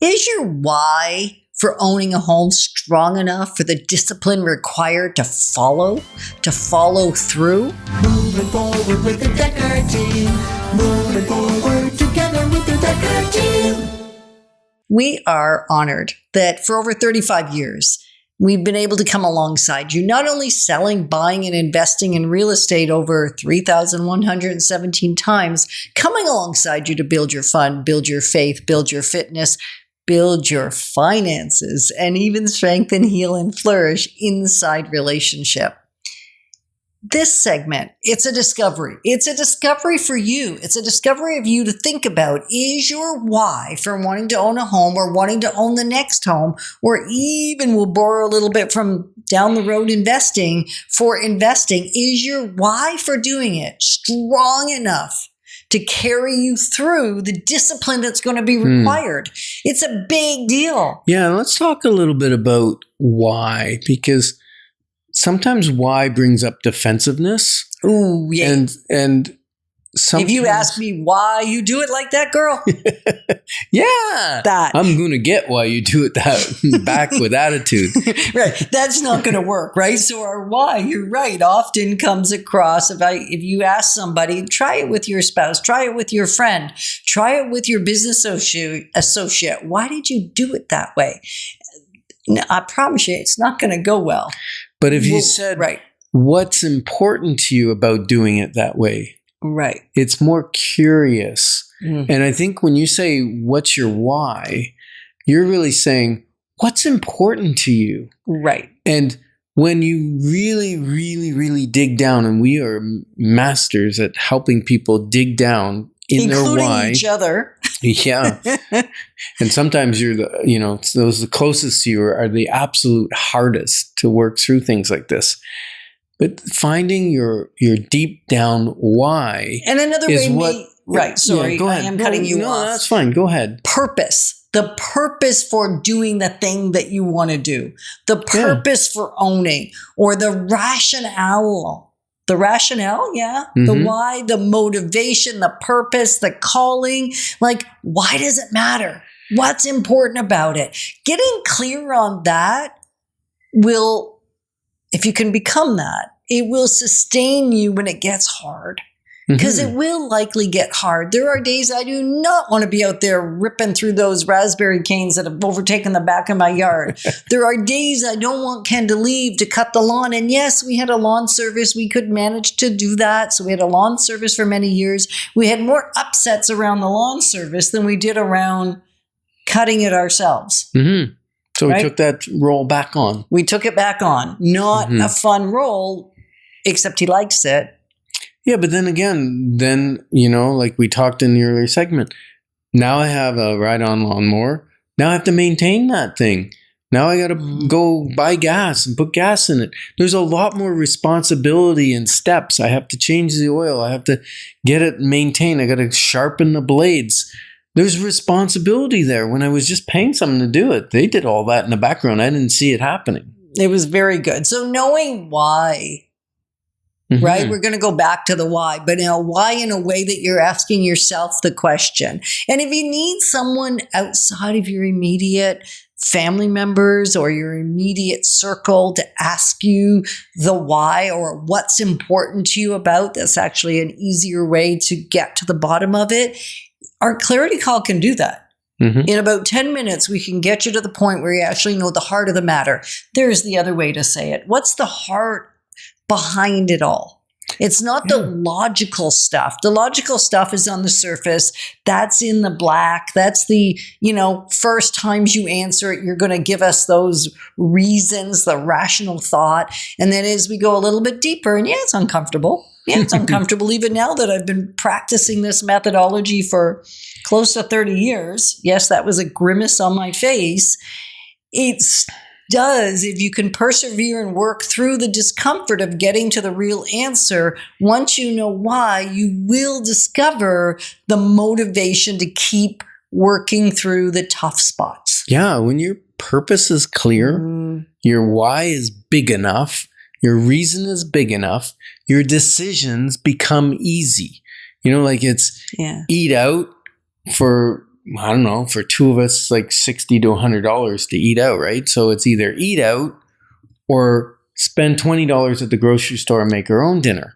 Is your why for owning a home strong enough for the discipline required to follow through? Moving forward with the Dekker team. Moving forward together with the Dekker team. We are honored that for over 35 years, we've been able to come alongside you, not only selling, buying, and investing in real estate over 3,117 times, coming alongside you to build your fund, build your faith, build your fitness, build your finances, and even strengthen, heal, and flourish inside relationship. This segment, it's a discovery. It's a discovery for you. It's a discovery of you to think about. Is your why for wanting to own a home or wanting to own the next home, or even we'll borrow a little bit from down the road investing, is your why for doing it strong enough to carry you through the discipline that's going to be required? It's a big deal. Yeah, let's talk a little bit about why, because sometimes why brings up defensive-ness. Ooh, yeah. And sometimes, if you ask me why you do it like that, girl, yeah, I'm going to get why you do it that back with attitude. Right. That's not going to work, right? So our why, you're right, often comes across if you ask somebody, try it with your spouse, try it with your friend, try it with your business associate. Why did you do it that way? No, I promise you, it's not going to go well. But if you said, right, what's important to you about doing it that way? Right. It's more curious. And I think when you say, what's your why, you're really saying, what's important to you? Right. And when you really, really, really dig down, and we are masters at helping people dig down in their why. Including each other. Yeah. And sometimes those the closest to you are the absolute hardest to work through things like this. But finding your deep down why. And another way, right. Sorry, go ahead. I am cutting you off. No, that's fine. Go ahead. Purpose. The purpose for doing the thing that you want to do. The purpose for owning, or the rationale. The rationale, yeah. The why, the motivation, the purpose, the calling. Like, why does it matter? What's important about it? Getting clear on that will, if you can become that, it will sustain you when it gets hard. Because it will likely get hard. There are days I do not want to be out there ripping through those raspberry canes that have overtaken the back of my yard. There are days I don't want Ken to leave to cut the lawn. And yes, we had a lawn service. We could manage to do that. So we had a lawn service for many years. We had more upsets around the lawn service than we did around cutting it ourselves. So we took that role back on. We took it back on. Not a fun role, except he likes it. Yeah, but then again, like we talked in the earlier segment, now I have a ride-on lawnmower. Now I have to maintain that thing. Now I got to go buy gas and put gas in it. There's a lot more responsibility and steps. I have to change the oil. I have to get it maintained. I got to sharpen the blades. There's responsibility there. When I was just paying someone to do it, they did all that in the background. I didn't see it happening. It was very good. So knowing why. Right? We're going to go back to the why, but why in a way that you're asking yourself the question. And if you need someone outside of your immediate family members or your immediate circle to ask you the why or what's important to you about, that's actually an easier way to get to the bottom of it. Our clarity call can do that. In about 10 minutes, we can get you to the point where you actually know the heart of the matter. There's the other way to say it. What's the heart behind it all? It's not the logical stuff. The logical stuff is on the surface. That's in the black. That's the, first times you answer it, you're going to give us those reasons, the rational thought. And then as we go a little bit deeper, and it's uncomfortable. Yeah, it's uncomfortable even now that I've been practicing this methodology for close to 30 years. Yes, that was a grimace on my face. It's does, if you can persevere and work through the discomfort of getting to the real answer, once you know why, you will discover the motivation to keep working through the tough spots. Yeah, when your purpose is clear, your why is big enough, your reason is big enough, your decisions become easy. It's eat out for I don't know, for two of us, like $60 to $100 to eat out, right? So it's either eat out or spend $20 at the grocery store and make our own dinner.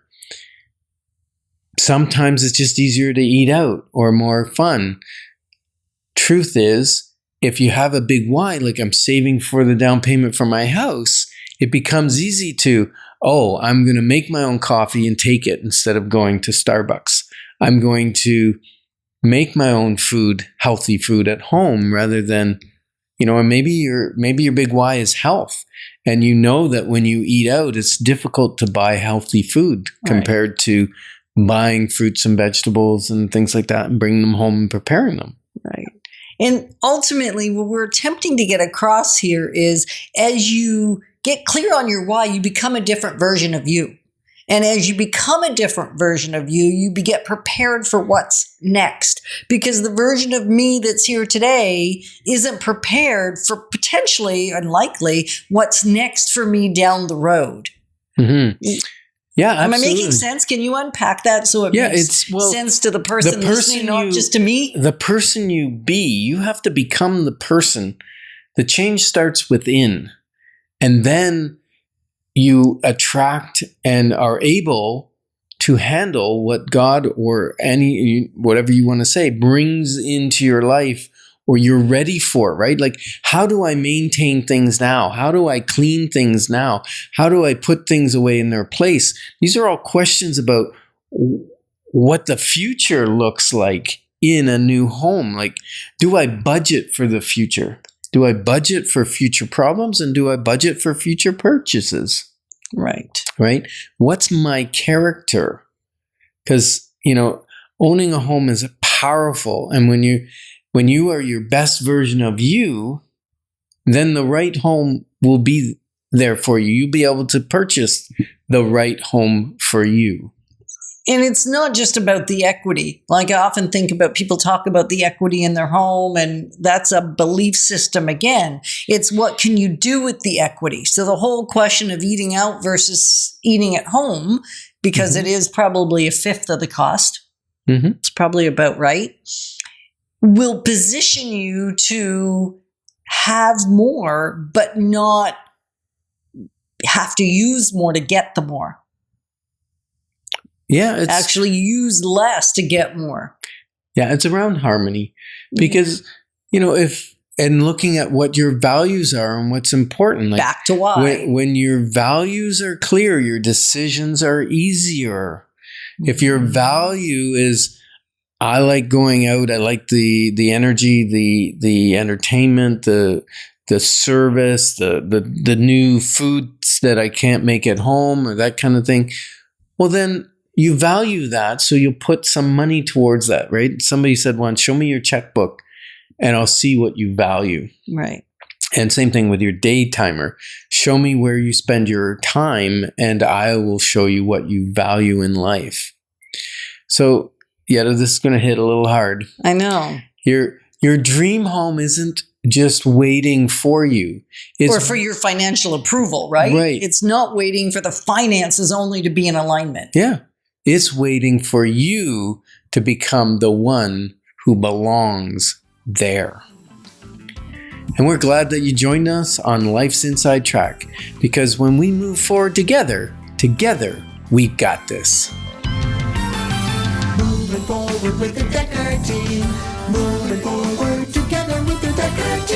Sometimes it's just easier to eat out or more fun. Truth is, if you have a big why, like I'm saving for the down payment for my house, it becomes easy to, I'm going to make my own coffee and take it instead of going to Starbucks. I'm going to make my own food, healthy food at home rather than, and maybe your big why is health. And you know that when you eat out, it's difficult to buy healthy food compared to buying fruits and vegetables and things like that and bringing them home and preparing them. Right. And ultimately, what we're attempting to get across here is as you get clear on your why, you become a different version of you. And as you become a different version of you, you get prepared for what's next. Because the version of me that's here today isn't prepared for potentially and likely what's next for me down the road. Mm-hmm. Yeah, absolutely. Am I making sense? Can you unpack that so it makes sense to the person listening, not just to me? The person you be, you have to become the person. The change starts within. And then you attract and are able to handle what God or whatever you want to say brings into your life or you're ready for, right? Like, how do I maintain things now? How do I clean things now? How do I put things away in their place? These are all questions about what the future looks like in a new home. Like, do I budget for the future? Do I budget for future problems and do I budget for future purchases? Right. What's my character? Because, owning a home is powerful. And when you are your best version of you, then the right home will be there for you. You'll be able to purchase the right home for you. And it's not just about the equity. Like I often think about people talk about the equity in their home, and that's a belief system again. It's what can you do with the equity? So the whole question of eating out versus eating at home, because it is probably a fifth of the cost. Mm-hmm. It's probably about right. Will position you to have more, but not have to use more to get the more. Yeah, it's actually use less to get more. Yeah, it's around harmony because, if looking at what your values are and what's important. Like back to why. When your values are clear, your decisions are easier. If your value is, I like going out, I like the energy, the entertainment, the service, the new foods that I can't make at home or that kind of thing, well then, you value that, so you'll put some money towards that, right? Somebody said once, show me your checkbook and I'll see what you value. Right. And same thing with your day timer. Show me where you spend your time and I will show you what you value in life. So, Yetta, this is going to hit a little hard. I know. Your dream home isn't just waiting for you. Or for your financial approval, right? Right. It's not waiting for the finances only to be in alignment. Yeah. It's waiting for you to become the one who belongs there. And we're glad that you joined us on Life's Inside Track, because when we move forward together, we've got this. Moving forward with the Dekker team. Moving forward together with the Dekker team.